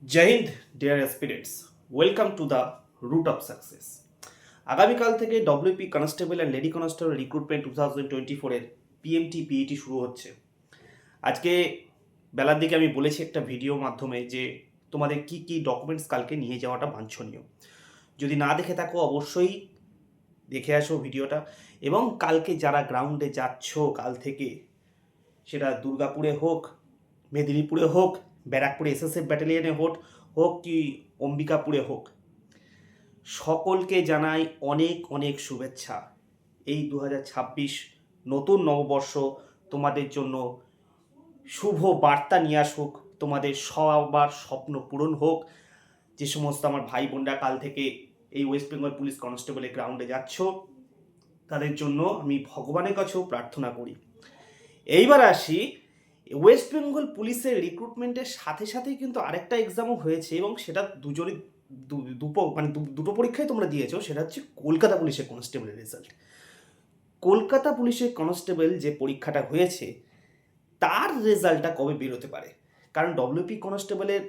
জয় হিন্দ dear aspirants, welcome to the root of success. আগামীকাল থেকে WP constable and lady constable recruitment 2024-এর PMT PET শুরু হচ্ছে। আজকে বেলার দিকে আমি বলেছি একটা ভিডিও মাধ্যমে যে তোমাদের কি কি ডকুমেন্টস কালকে নিয়ে যাওয়াটা বাঞ্ছনীয়। যদি না দেখে থাকো অবশ্যই দেখে আসো ভিডিওটা। এবং কালকে যারা গ্রাউন্ডে যাচ্ছ কাল থেকে, সেটা দুর্গাপুরে হোক, মেদিনীপুরে হোক, ব্যারাকপুরে এসএসএফ ব্যাটালিয়নে হোক কি অম্বিকাপুরে হোক, সকলকে জানাই অনেক অনেক শুভেচ্ছা। এই 2026 নতুন নববর্ষ তোমাদের জন্য শুভ বার্তা নিয়ে আসুক, তোমাদের সবার স্বপ্ন পূরণ হোক। যে সমস্ত আমার ভাই বোনরা কাল থেকে এই ওয়েস্ট বেঙ্গল পুলিশ কনস্টেবলের গ্রাউন্ডে যাচ্ছ, তাদের জন্য আমি ভগবানের কাছেও প্রার্থনা করি। এইবার আসি, ওয়েস্ট বেঙ্গল পুলিশের রিক্রুটমেন্টের সাথে সাথেই কিন্তু আরেকটা এক্সামও হয়েছে, এবং সেটা দুজনই দুটো পরীক্ষায় তোমরা দিয়েছো। সেটা হচ্ছে কলকাতা পুলিশের কনস্টেবলের রেজাল্ট। কলকাতা পুলিশের কনস্টেবল যে পরীক্ষাটা হয়েছে তার রেজাল্টটা কবে বেরোতে পারে? কারণ ডব্লিউপি কনস্টেবলের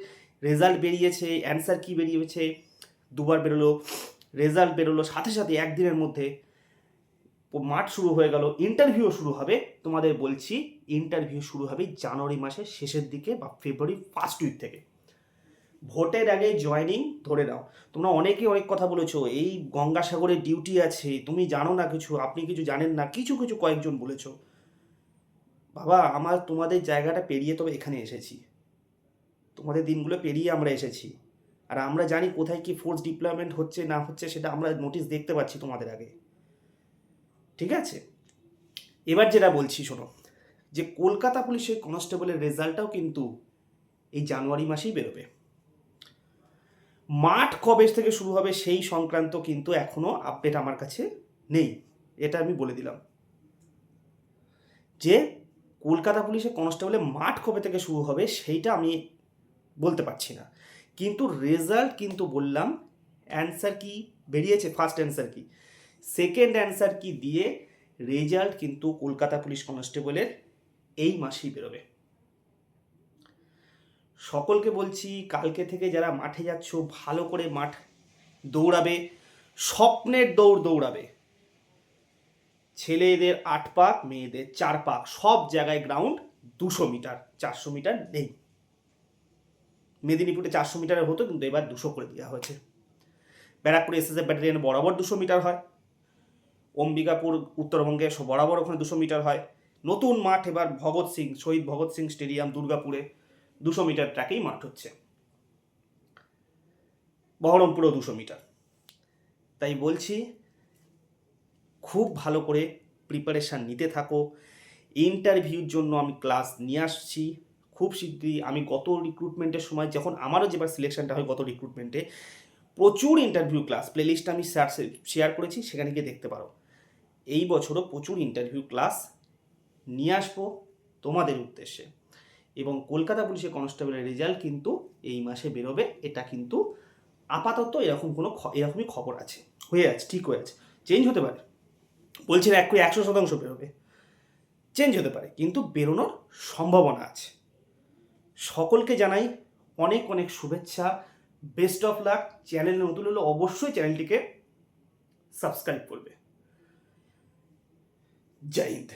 রেজাল্ট বেরিয়েছে, অ্যান্সার কি বেরিয়েছে, দুবার বেরোলো, রেজাল্ট বেরোলো, সাথে সাথে একদিনের মধ্যে মাঠ শুরু হয়ে গেল, ইন্টারভিউ শুরু হবে। তোমাদের বলছি, ইন্টারভিউ শুরু হবে জানুয়ারি মাসের শেষের দিকে বা ফেব্রুয়ারি ফার্স্ট উইক থেকে। ভোটের আগে জয়েনিং ধরে নাও। তোমরা অনেকে অনেক কথা বলেছো, এই গঙ্গাসাগরে ডিউটি আছে, তুমি জানো না কিছু, আপনি কিছু জানেন না, কিছু কিছু কয়েকজন বলেছো। বাবা, আমার তোমাদের জায়গাটা পেরিয়ে তবে এখানে এসেছি, তোমাদের দিনগুলো পেরিয়ে আমরা এসেছি। আর আমরা জানি কোথায় কি ফোর্স ডিপ্লয়মেন্ট হচ্ছে না হচ্ছে, সেটা আমরা নোটিশ দেখতে পাচ্ছি তোমাদের আগে। ঠিক আছে, এবার যেটা বলছি শোনো, যে কলকাতা পুলিশের কনস্টেবলের রেজাল্টটাও কিন্তু এই জানুয়ারি মাসেই বেরোবে। মাঠ কবে থেকে শুরু হবে সেই সংক্রান্ত কিন্তু এখনও আপডেট আমার কাছে নেই, এটা আমি বলে দিলাম। যে কলকাতা পুলিশের কনস্টেবলের মাঠ কবে থেকে শুরু হবে সেইটা আমি বলতে পারছি না, কিন্তু রেজাল্ট কিন্তু বললাম। অ্যান্সার কি বেরিয়েছে, ফার্স্ট অ্যান্সার কি, সেকেন্ড অ্যান্সার কি দিয়ে রেজাল্ট কিন্তু কলকাতা পুলিশ কনস্টেবলের এই মাসেই বেরোবে। সকলকে বলছি, কালকে থেকে যারা মাঠে যাচ্ছ ভালো করে মাঠ দৌড়াবে, স্বপ্নের দৌড় দৌড়াবে। ছেলেদের 8 পাক, মেয়েদের 4 পাক, সব জায়গায় গ্রাউন্ড 200 মিটার, 400 মিটার নেই। মেদিনীপুরে 400 মিটারের হতো, কিন্তু এবার 200 করে দেওয়া হয়েছে। ব্যারাকপুরে এসএসএফ ব্যাটালিয়নে বরাবর 200 মিটার হয়, অম্বিকাপুর উত্তরবঙ্গে বরাবর ওখানে 200 মিটার হয়। নতুন মাঠ এবার শহীদ ভগৎ সিং স্টেডিয়াম দুর্গাপুরে 200 মিটার ট্র্যাকেই মাঠ হচ্ছে, বহরমপুরেও 200 মিটার। তাই বলছি, খুব ভালো করে প্রিপারেশান নিতে থাকো। ইন্টারভিউর জন্য আমি ক্লাস নিয়ে আসছি খুব শীঘ্রই। আমি গত রিক্রুটমেন্টের সময়, যখন আমারও যেবার সিলেকশনটা হয় গত রিক্রুটমেন্টে, প্রচুর ইন্টারভিউ ক্লাস প্লেলিস্টটা আমি শেয়ার করেছি, সেখানে গিয়ে দেখতে পারো। এই বছরও প্রচুর ইন্টারভিউ ক্লাস নিয়ে আসবো তোমাদের উদ্দেশ্যে। এবং কলকাতা পুলিশের কনস্টেবলের রেজাল্ট কিন্তু এই মাসে বেরোবে, এটা কিন্তু আপাতত এরকমই খবর আছে, হয়ে আছে, ঠিক হয়ে আছে। চেঞ্জ হতে পারে, বলছি না 100% বেরোবে, চেঞ্জ হতে পারে, কিন্তু বেরোনোর সম্ভাবনা আছে। সকলকে জানাই অনেক অনেক শুভেচ্ছা, বেস্ট অফ লাক। চ্যানেল নতুন হলে অবশ্যই চ্যানেলটিকে সাবস্ক্রাইব করবে। জয় হিন্দ।